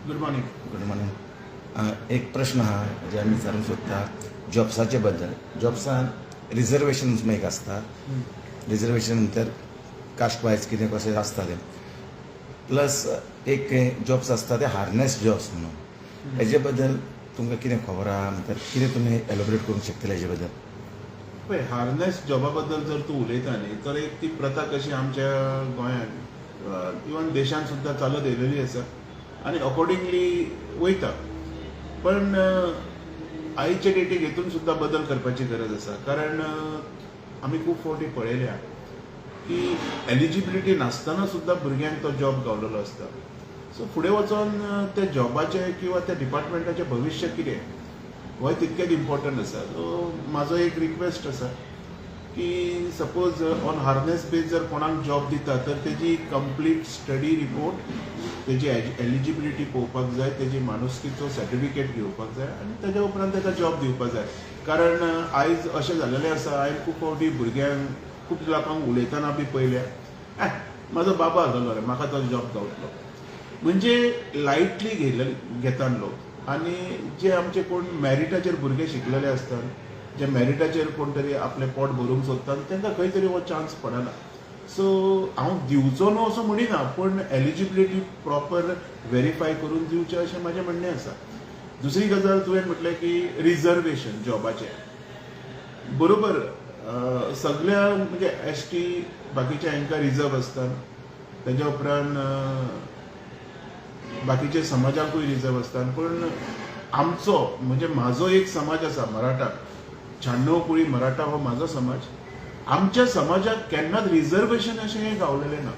Good morning. Good morning. एक प्रश्न हा जे आमी विचारूंक सोदता जॉब्साचे बद्दल. जॉब्सान रिजर्वेशन्स एक आसता. रिजर्वेशन नंतर कास्ट वायज कितें कशें आसता तें. प्लस एक जॉब्स आसता ते हार्नेस जॉब्स म्हणून. हेजे बद्दल तुमकां कितें खबर आहा? नंतर कितें तुमी एलोबरेट करूंक शकतले हेजे बद्दल? पळय, हार्नेस जॉबा बद्दल जर तूं उलयता न्ही तर एक ती प्रथा कशी आमच्या गोंयांत इवन देशांत सुद्दां चालत येयलेली आसा आनी अकॉर्डिंगली वयता. पण आयचे डेटीक हेतून सुद्दां बदल करपाची गरज आसा. कारण आमी खूब फावटी पळयल्या की एलिजिबिलिटी नासतना सुद्दां भुरग्यांक तो जॉब गावलेलो आसता. सो फुडें वचून त्या जॉबाचें किंवा त्या डिपार्टमेंटाचें भविश्य कितें हो तितकेच इम्पॉर्टंट आसा. सो म्हाजो एक रिक्वेस्ट आसा की सपोज ऑन हार्नेस बेज जर कोणाक जॉब दिता तर तेजी कंप्लीट स्टडी रिपोर्ट, तेजी एलिजिबिलिटी पळोवपाक जाय, तेजी माणुसकीचो सर्टिफिकेट घेवपाक जाय आनी तेज्या उपरांत ताका जॉब दिवपाक जाय. कारण आयज अशें जाल्लेलें आसा, हांवें खूब फावटी भुरग्यांक खूब लोकांक उलयतना बी पळयल्या, म्हाजो बाबा आसलो रे, म्हाका तो जॉब गावतलो. म्हणजे लायटली घेतात लोक. आनी जे आमचे कोण मॅरिटाचेर भुरगे शिकलेले असतात, जे मॅरिटाचेर कोण तरी आपलें पोट भरूंक सोदतात, तांकां खंय तरी हो चान्स पडना. सो हांव दिवचो न्हू असो म्हणिना, पूण एलिजिबिलिटी प्रॉपर व्हेरीफाय करून दिवचें अशें म्हाजें म्हणणें आसा. दुसरी गजाल तुवें म्हटलें की रिजर्वेशन जॉबाचें. बरोबर, सगळ्या म्हणजे ST बाकीच्या हांकां रिजर्व आसतात. तेज्या उपरांत बाकीचे समाजाकूय रिजर्व आसतात. पूण आमचो म्हणजे म्हाजो एक समाज आसा मराठा, 96 कुळी मराठा हो म्हाजो समाज. आमच्या समाजाक केन्नाच रिजर्वेशन अशें गावलेलें ना.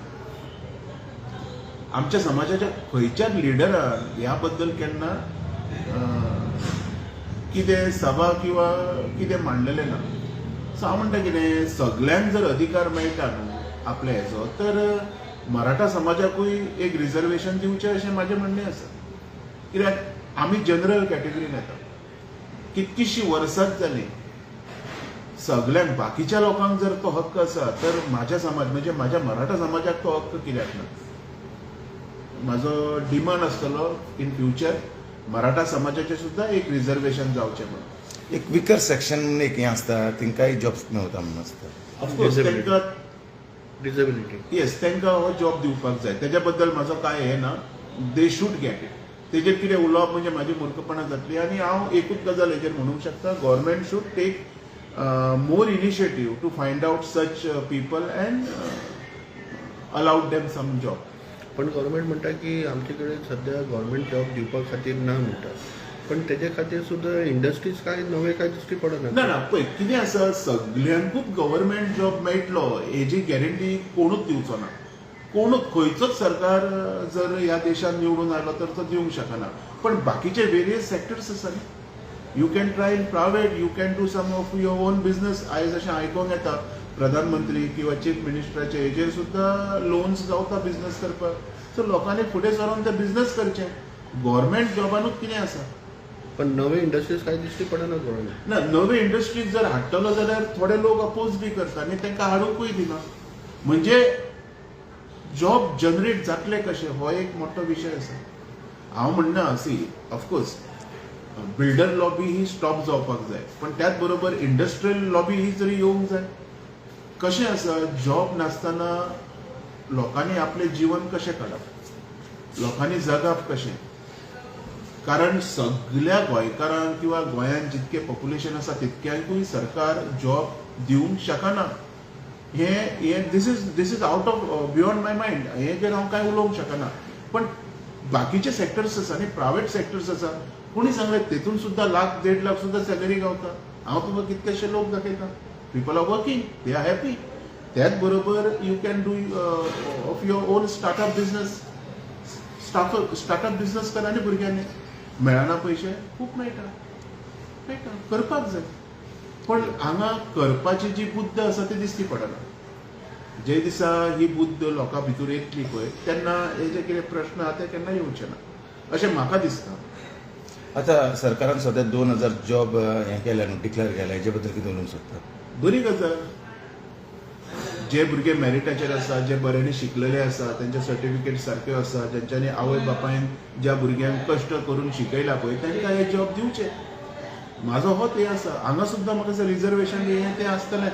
आमच्या समाजाच्या खंयच्याच लिडरान ह्या बद्दल केन्ना कितें सभा किंवा कितें मांडलेलें ना. सो हांव म्हणटा कितें, सगळ्यांक जर अधिकार मेळटा न्हू आपल्या हेचो, तर मराठा समाजाकूय एक रिजर्वेशन दिवचें अशें म्हाजें म्हणणें आसा. कित्याक आमी जनरल कॅटेगरीन येता. कितकीशीं वर्सांच जालीं. सगळ्यांक बाकीच्या लोकांक जर तो हक्क आसा तर म्हाज्या समाज म्हणजे म्हाज्या मराठा समाजाक तो हक्क कित्याक ना? म्हाजो डिमांड आसतलो इन फ्युचर मराठा समाजाचें सुद्दां एक रिजर्वेशन जावचें म्हणून. एक विकर सेक्शन म्हणून एक हें आसता, तांकांय जॉब्स मेळटा म्हणून आसता. ऑफकोर्स तांकां डिसेबिलिटी येस, तांकां हो जॉब दिवपाक जाय. तेज्या बद्दल म्हाजो कांय हें ना. They should get it. तेजेर कितें उलोवप म्हणजे म्हाजी मुर्खपणां जातली. आनी हांव एकूच गजाल हेजेर म्हणूंक शकता, government should take more initiative to find out such people and allowed them some job. पण गव्हर्मेंट म्हणटा की आमचे कडेन सध्या गव्हर्मेंट जॉब दिवपा खातीर ना म्हणटा. पण तेजे खातीर सुद्दां इंडस्ट्रीज काय नवे काय दिश्टी पडना. ना पळय कितें आसा, सगळ्यांकूच गव्हर्मेंट जॉब मेळटलो हेजी गॅरंटी कोणूच दिवचो ना. कोणूच खंयचोच सरकार जर ह्या देशांत निवडून आयलो तर तो दिवंक शकना. पण बाकीचे वेरियस सेक्टर्स आसा न्ही. You can try in private, you can do some of your own business. आयज अशें आयकोंक येता प्रधानमंत्री किंवा चीफ मिनिस्टराचे हेजेर सुद्दां लोन्स गावता बिझनेस करपाक. सो लोकांनी फुडें सरून ते बिझनेस करचें. गव्हर्मेंट जॉबानूच कितें आसा. पण नवे इंडस्ट्रीज काय दिश्टी पडना गव्हर्मेंट. ना, नवे इंडस्ट्रीज जर हाडटलो जाल्यार थोडे लोक अपोज बी करता आनी तांकां हाडूंकूय दिना. म्हणजे जॉब जनरेट जातले कशे हो एक मोठो विशय आसा. हांव म्हणना ऑफकोर्स बिल्डर लॉबी ही स्टॉप जावपाक जाय, पण त्याच बरोबर इंडस्ट्रियल लॉबी ही जरी येवंक जाय. कशें आसा, जॉब नासतना लोकांनी आपलें जीवन कशें काडप, लोकांनी जगप कशें. कारण सगळ्या गोंयकारांक किंवा गोंयांत जितकें पॉप्युलेशन आसा तितक्यांकूय सरकार जॉब दिवंक शकना. हे this is out of beyond my mind. हेजेर हांव कांय उलोवंक शकना. पण बाकीचे सेक्टर्स आसा न्ही, प्रायवेट सेक्टर्स आसा, कोणी सांगलें तेतून सुद्दां 1,00,000-1.5 लाख सुद्दां सॅलरी गावता. हांव तुका कितलेशे लोक दाखयता. People are working, they are happy. त्याच बरोबर you can do of your own startup business. Startup business कर आनी भुरग्यांनी मेळना पयशे खूब मेळटा करपाक जाय. पण हांगा करपाची जी बुद्द आसा ती दिसती पडना. जे दिसा ही बुद्द लोकां भितर येतली पळय तेन्ना हे जे कितें प्रश्न आहा ते केन्ना येवचे ना अशें म्हाका दिसता. आतां सरकारान सद्या 2,000 जॉब हें केल्या न्हू, डिक्लेअर केल्या. हेजे बद्दल कितें उलोवंक सोदता? बरी गजाल. जे भुरगे मॅरिटाचेर आसा, जे बऱ्यांनी शिकलेले आसा, त्यांचे सर्टिफिकेट सारक्यो आसा, जेंच्यांनी आवय बापायन ज्या भुरग्यांक कश्ट करून शिकयला पळय तांकां हे जॉब दिवचे. म्हाजो होच हे आसा. हांगा सुद्दां म्हाका रिजर्वेशन हें तें आसतलें.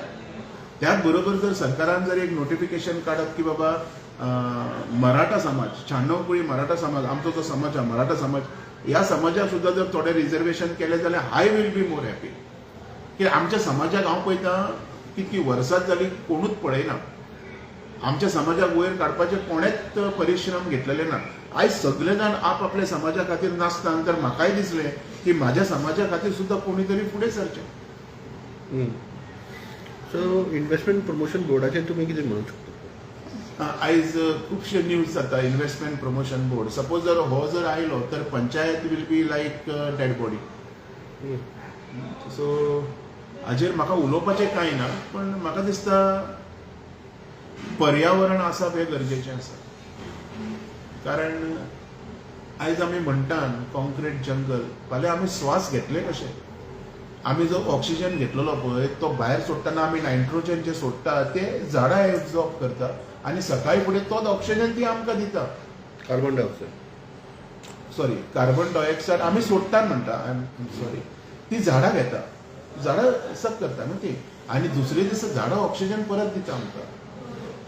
त्याच बरोबर जर सरकारान जर एक नोटिफिकेशन काडत की बाबा मराठा समाज, 96 मराठा समाज, आमचो जो समाज आहा मराठा समाज, ह्या समाजाक सुद्दां जर थोडें रिजर्वेशन केलें जाल्यार I will be more happy. की आमच्या समाजाक हांव पळयता कितकी वर्सां जाली कोणूच पळयना. आमच्या समाजाक वयर काडपाचे कोणेच परिश्रम घेतलेले ना. आयज सगळे जाण आपल्या समाजा खातीर नाचता. तर म्हाकाय दिसलें की म्हाज्या समाजा खातीर सुद्दां कोणी तरी फुडें सरचें. सो इन्व्हेस्टमेंट प्रमोशन बोर्डाचेर तुमी कितें म्हणूंक शकता? आयज खुबशे न्यूज जाता इन्व्हेस्टमेंट प्रमोशन बोर्ड. सपोज जर हो जर आयलो तर panchayat will be like dead body. So हाजेर म्हाका उलोवपाचें कांय ना, पण म्हाका दिसता पर्यावरण आसप हें गरजेचें आसा. कारण आयज आमी म्हणटात कॉन्क्रीट जंगल, फाल्यां आमी श्वास घेतले कशे? आमी जो ऑक्सिजन घेतलेलो पळय तो भायर सोडटना आमी नायट्रोजन जे सोडटा ते झाडां एब्झॉर्ब करता आनी सकाळी फुडें तोच ऑक्सिजन ती आमकां दिता. Carbon dioxide sorry, carbon dioxide आमी सोडटा म्हणटा, आय एम सॉरी, ती झाडां घेता, झाडां सक करता न्हू ती, आनी दुसरे दीस झाडां ऑक्सिजन परत दिता आमकां.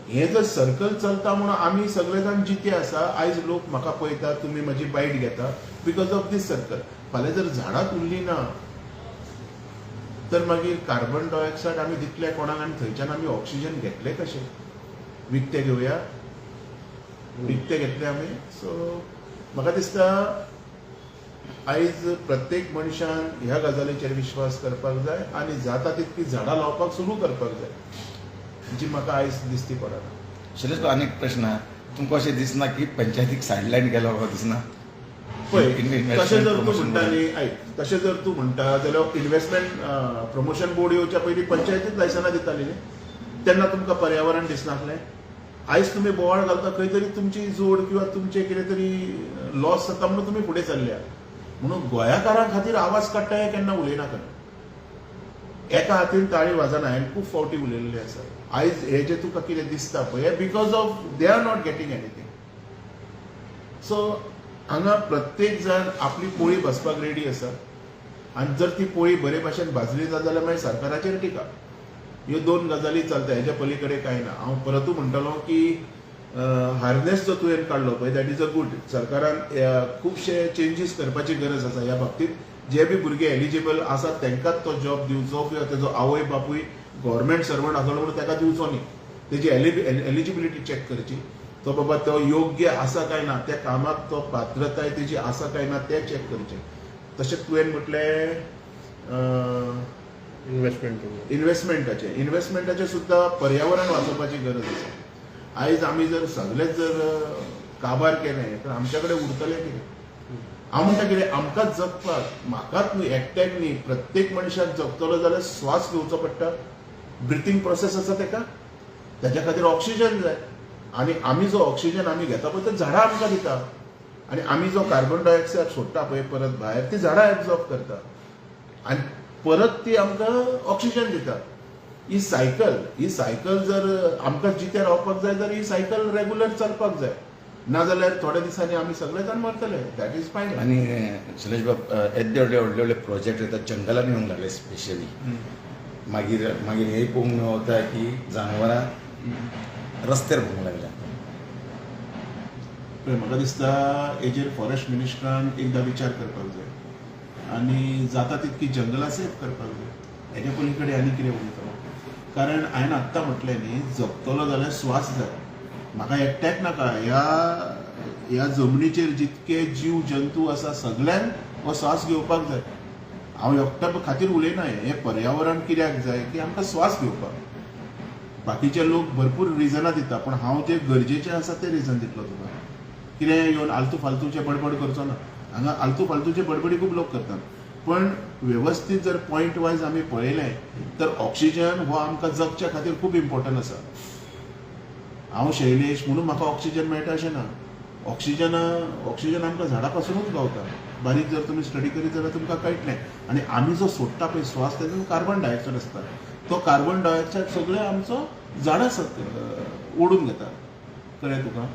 हे जर सर्कल चलता म्हणून आमी सगळे जाण जिते आसा. आयज लोक म्हाका पळयता, तुमी म्हजी बायट घेता बिकॉज ऑफ दीस सर्कल. फाल्यां जर झाडांच उरलीं ना तर मागीर कार्बन डायऑक्सायड आमी दितले कोणाक आनी थंयच्यान आमी ऑक्सिजन घेतले कशे? विकते घेवया, विकते घेतले आमी. सो म्हाका दिसता आयज प्रत्येक मनशान ह्या गजालीचेर विश्वास करपाक जाय आनी जाता तितकी झाडां लावपाक सुरू करपाक जाय, जी म्हाका आयज दिसती पडना. शैलेश भाऊ, आनीक प्रश्न आहा. तुमकां अशें दिसना की पंचायतीक सायडलायन केलो अशें दिसना? पळय, Investment तशें जर तूं promotion म्हणटा न्ही, आयक, तशें जर तूं म्हणटा जाल्यार इन्व्हेस्टमेंट प्रमोशन बोर्ड येवच्या पयलीं पंचायतीच लायसनां दिताली न्ही. तेन्ना तुमकां पर्यावरण दिसनासलें. आयज तुमी बोवाळ घालता खंय तरी तुमची जोड किंवा तुमचे कितें तरी लॉस जाता म्हणून तुमी फुडें चल्ल्या. म्हणून गोंयाकारां खातीर आवाज काडटा हें केन्ना उलयनाका. एका हातीन ताळी वाजना. हांवें खूब फावटी उलयल्लें आसा. आयज हे जे तुका कितें दिसता पळय because of they are not getting anything. So हांगा प्रत्येक जाण आपली पोळी बसपाक रेडी आसा आनी जर ती पोळी बरे भाशेन भाजली जाल्यार मागीर सरकाराचेर टिका. ह्यो दोन गजाली चलता, हेच्या पलीकडे कांय ना. हांव परतूय म्हणटलों की हार्नेस जो तुवें काडलो पळय दॅट इज अ गूड. सरकारान खुबशे चेंजीस करपाची गरज आसा ह्या बाबतींत. जे बी भुरगे एलिजिबल आसात तांकांच तो जॉब दिवचो किंवा तेजो आवय बापूय गव्हर्मेंट सर्वंट आसलो म्हणून ताका दिवचो न्ही. तेजी एलिजिबिलिटी चॅक करची. तो बाबा तो योग्य आसा काय ना, त्या कामाक तो पात्रताय तेजी आसा काय ना तें चॅक करचें. तशेंच तुवें म्हटलें इन्व्हेस्टमेंटाचें सुद्दां पर्यावरण वाचोवपाची गरज आसा. आयज आमी जर सगळेच जर काबार केलें तर आमच्या कडेन उरतलें कितें? हांव म्हणटा कितें, आमकांच जगपाक, म्हाकाच न्ही, एकट्याक न्ही, प्रत्येक मनशाक जगतलो जाल्यार श्वास घेवचो पडटा. ब्रिथींग प्रोसेस आसा ताच्या खातीर ऑक्सिजन जाय. आनी आमी जो ऑक्सिजन आमी घेता पळय ते झाडां आमकां दिता. आनी आमी जो कार्बन डायऑक्सायड सोडटा पळय परत भायर, ती झाडां एब्झॉर्ब करता आनी परत ती आमकां ऑक्सिजन दिता. ही सायकल जर आमकां जिते रावपाक जाय जाल्यार ही सायकल रेग्युलर चलपाक जाय. नाजाल्यार थोड्या दिसांनी आमी सगळे जाण मरतले. दॅट इज फायन. आनी शैलेश बाब, येदे व्हडले व्हडले प्रोजेक्ट येतात जंगलांनी येवंक लागले स्पेशली. मागीर हेंय पळोवंक मेळटा की जनावरां रस्त्यार पळोवंक लागल्या. म्हाका दिसता हेजेर फॉरेस्ट मिनिस्टरान एकदां विचार करपाक जाय आनी जाता तितकी जंगलां सेफ करपाक जाय. हेजे पलीकडे आनी कितें उलयतलो? कारण हांवें आत्तां म्हटलें न्ही, जगतलो जाल्यार श्वास जाय. म्हाका एकट्याक नाका, ह्या जमनीचेर जितके जीव जंतू आसा सगळ्यांक हो श्वास घेवपाक जाय. हांव एकट्या खातीर उलयना. हें पर्यावरण कित्याक जाय की आमकां श्वास घेवपाक. बाकीचे लोक भरपूर रिजनां दिता, पूण हांव जे गरजेचें आसा तें रिजन दितलो तुका. कितें येवन आलतू फालतूचे बडबड करचो ना. हांगा आलतू फालतूचे बडबडी खूब लोक करतात. पण वेवस्थीत जर पॉयंट वायज आमी पळयलें तर ऑक्सिजन हो आमकां जगच्या खातीर खूब इम्पॉर्टंट आसा. हांव शैलेश म्हणून म्हाका ऑक्सिजन मेळटा अशें ना. ऑक्सिजन आमकां झाडां पासूनच गावता. बारीक जर तुमी स्टडी करीत जाल्यार तुमकां कळटलें. आनी आमी जो सोडटा पळय श्वास तातूंत कार्बन डायऑक्सायड आसता. तो कार्बन डायऑक्सायड सगळे आमचो झाडां ओडून घेता कळ्ळें तुका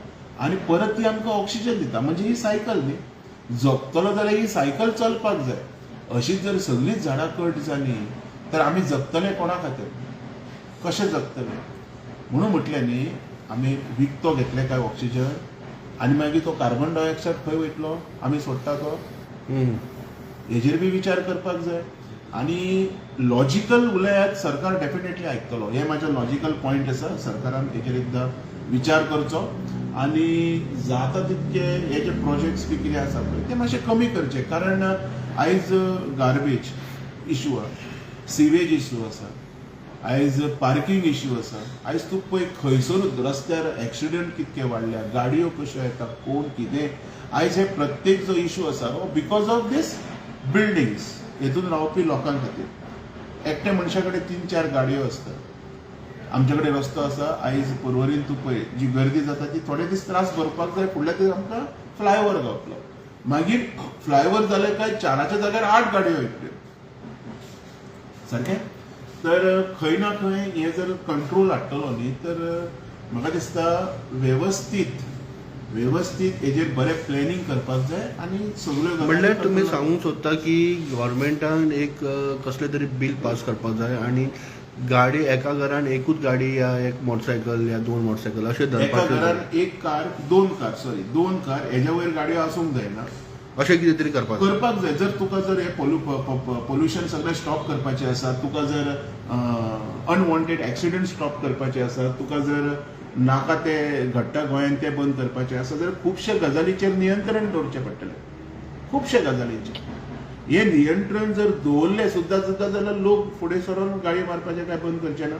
आनी परत ती आमकां ऑक्सिजन दिता म्हणजे ही सायकल न्ही जगतलो जाल्यार ही सायकल चलपाक जाय अशीच जर सगळींच झाडां कट जाली तर आमी जगतले कोणा खातीर कशें जगतले म्हणून म्हटलें न्ही आमी विकतो घेतले काय ऑक्सिजन आनी मागीर तो कार्बन डायऑक्सायड खंय वयतलो आमी सोडटा तो हेजेर बी विचार करपाक जाय आनी लॉजिकल उलयात सरकार डेफिनेटली आयकतलो हे म्हाजे लॉजिकल पॉयंट आसा सरकारान हेजेर एकदां विचार करचो आनी जाता तितके हे जे प्रोजेक्ट्स बी कितें आसा पळय ते मातशे कमी करचे कारण आयज गार्बेज इशू आसा सिवेज इशू आसा आयज पार्किंग इशू आसा आयज तूं पळय खंयसरूच रस्त्यार एक्सिडेंट कितके वाडल्या गाडयो कश्यो येता कोण कितें आयज हे प्रत्येक जो इशू आसा बिकॉज ऑफ दीस बिल्डिंग्स हेतून रावपी लोकां खातीर एकट्या मनशा कडेन 3-4 गाडयो आसतात आमचे कडेन रस्तो आसा आयज पर्वरीन तूं पळय जी गर्दी जाता ती थोडे दीस त्रास भरपाक जाय फुडल्या दीस आमकां फ्लायओव्हर गावतलो मागीर फ्लायओव्हर जाले काय 4च्या जाग्यार 8 गाडयो येतल्यो सारकें तर खंय ना खंय हे जर कंट्रोल हाडटलो न्ही तर म्हाका दिसता वेवस्थीत हेजेर बरें प्लॅनिंग करपाक जाय आनी सगळ्यो म्हणल्यार तुमी सांगूंक सोदता की गव्हर्मेंटान एक कसलें तरी बिल पास करपाक जाय आनी गाडी एका घरान एकूच गाडी या एक मोटरसायकल या 2 मोटरसायकल अशें एका धरपाक घरान एक कार 2 कार हेज्या वयर गाडयो आसूंक जायना अशें कितें तरी करपाक जाय जर तुका जर हे पोल्युशन सगळें स्टॉप करपाचें आसा तुका जर अनवॉन्टेड एक्सिडेंट स्टॉप करपाचे आसा तुका जर नाका ते घडटा गोंयांत ते बंद करपाचे आसा जाल्यार खुबशे गजालीचेर नियंत्रण दवरचें पडटलें खुबशे गजालींचेर हे नियंत्रण जर दवरलें सुद्दां जाल्यार लोक फुडें सरून गाडी मारपाचें काय बंद करचे ना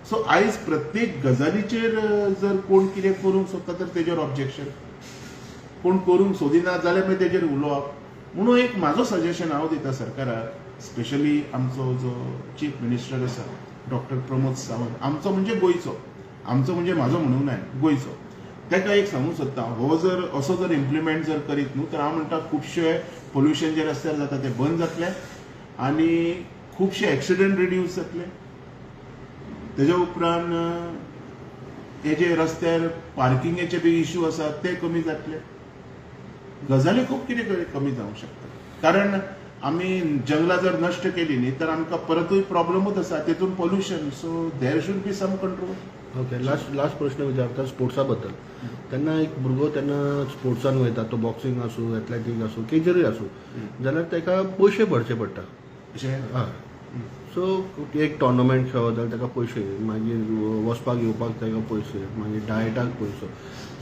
सो आयज प्रत्येक गजालीचेर जर कोण कितें करूंक सोदता तर तेजेर ऑब्जेक्शन कोण करूंक सोदिना जाल्यार मागीर तेजेर उलोवप म्हणून एक म्हाजो सजेशन हांव दिता सरकाराक स्पेशली आमचो जो चीफ मिनिस्टर आसा डॉक्टर प्रमोद सावंत आमचो म्हणजे गोंयचो आमचो म्हणजे म्हाजो म्हणूंक ना गोंयचो ताका एक सांगूंक सोदता हो जर असो जर इम्प्लिमेंट जर करीत न्हू तर हांव म्हणटा खुबशे पोल्युशन जे रस्त्यार जाता ते बंद जातले आनी खुबशे एक्सिडेंट रिड्यूस जातले तेज्या उपरांत हे जे रस्त्यार पार्किंगेचे बी इश्यू आसा ते कमी जातले गजाली खूब कितें कमी जावंक शकता कारण आमी जंगलां जर नश्ट केली न्ही तर आमकां परतूय प्रॉब्लमूच आसा तेतून pollution so there should be some control okay last प्रश्न विचारता स्पोर्ट्सा बद्दल तेन्ना एक भुरगो तेन्ना स्पोर्ट्सान वयता तो बॉक्सिंग आसूं एथलेटीक आसूं खंयचेरूय आसूं जाल्यार ताका पयशे भरचे पडटा हय सो एक टोर्नामेंट खेळत जाल्यार ताका पयशे मागीर वचपाक येवपाक ताका पयशे मागीर डायटाक पयसो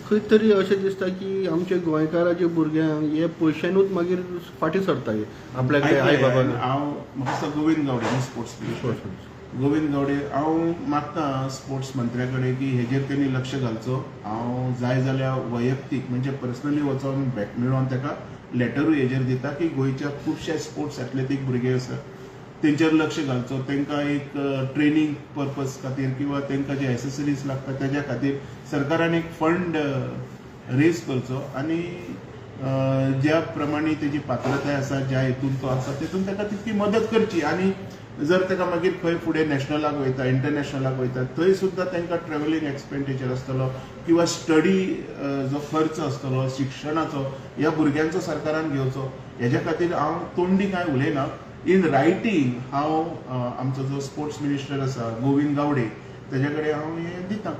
खंय तरी अशें दिसता की आमचे गोंयकाराचे भुरग्यांक हे पयशांनूच मागीर फाटीं सरता आपल्या कडेन आई बाबा हांव म्हाका गोविंद गावडे स्पोर्ट्स गोविंद गावडे हांव मागता स्पोर्ट्स मंत्र्या कडेन की हेजेर तेणी लक्ष घालचो हांव जाय जाल्यार वैयक्तीक म्हणजे पर्सनली वचोन भेट मेळोवन ताका लेटरूय हेजेर दिता की गोंयच्या खुबशे स्पोर्ट्स एथलेटीक भुरगे आसा तेंचेर लक्ष घालचो तांकां एक ट्रेनींग पर्पज खातीर किंवा तांकां जे एसेसरीज लागता तेज्या खातीर सरकारान एक फंड रेज करचो आनी ज्या प्रमाणे तेजी पात्रताय आसा ज्या हेतून तो आसा तेतून ताका तितकी मदत करची आनी जर ताका मागीर खंय फुडें नॅशनलाक वयता इंटरनॅशनलाक वयता थंय सुद्दां तांकां ट्रॅव्हलिंग एक्सपेंडिचर आसतलो किंवा स्टडी जो खर्च आसतलो शिक्षणाचो ह्या भुरग्यांचो सरकारान घेवचो हेज्या खातीर हांव तोंडी कांय उलयना इन रायटींग हांव आमचो जो स्पोर्ट्स मिनिस्टर आसा गोविंद गावडे तेजे कडेन हांव हें दिता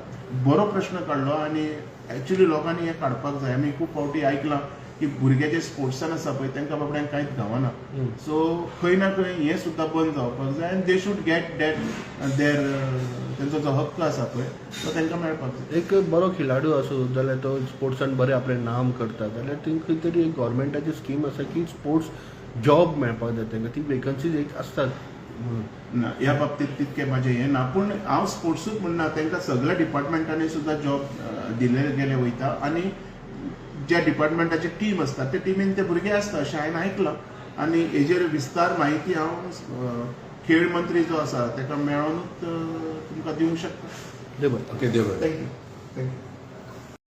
बरो प्रश्न काडलो आनी एक्चुली लोकांनी हें काडपाक जाय आमी खूब फावटी आयकलां की भुरगे जे स्पोर्ट्सान आसा पळय तांकां बाबड्यांक कांयच गावना सो खंय ना खंय हें सुद्दां बंद जावपाक जाय आनी they should get that there तेंचो जो हक्क आसा पळय तो तांकां मेळपाक जाय एक बरो खिलाडू आसूं जाल्यार तो स्पोर्ट्सान बरें आपलें नाम करता जाल्यार थंय खंय तरी एक गव्हर्मेंटाची स्कीम आसा की स्पोर्ट्स जॉब मेळपाक जाय तांकां ती वेकन्सीज एक आसतात ना ह्या बाबतींत तितकें म्हाजें हें ना पूण हांव स्पोर्ट्सूच म्हणना तांकां सगळ्या डिपार्टमेंटांनी सुद्दां जॉब दिले गेले वयता आनी ज्या डिपार्टमेंटाची टीम आसता त्या टिमीन ते भुरगे आसता अशें हांवें आयकलां आनी हेजेर विस्तार म्हायती हांव खेळ मंत्री जो आसा ताका मेळोनूच तुमकां दिवंक शकता देव बरें ओके देव बरें थँक्यू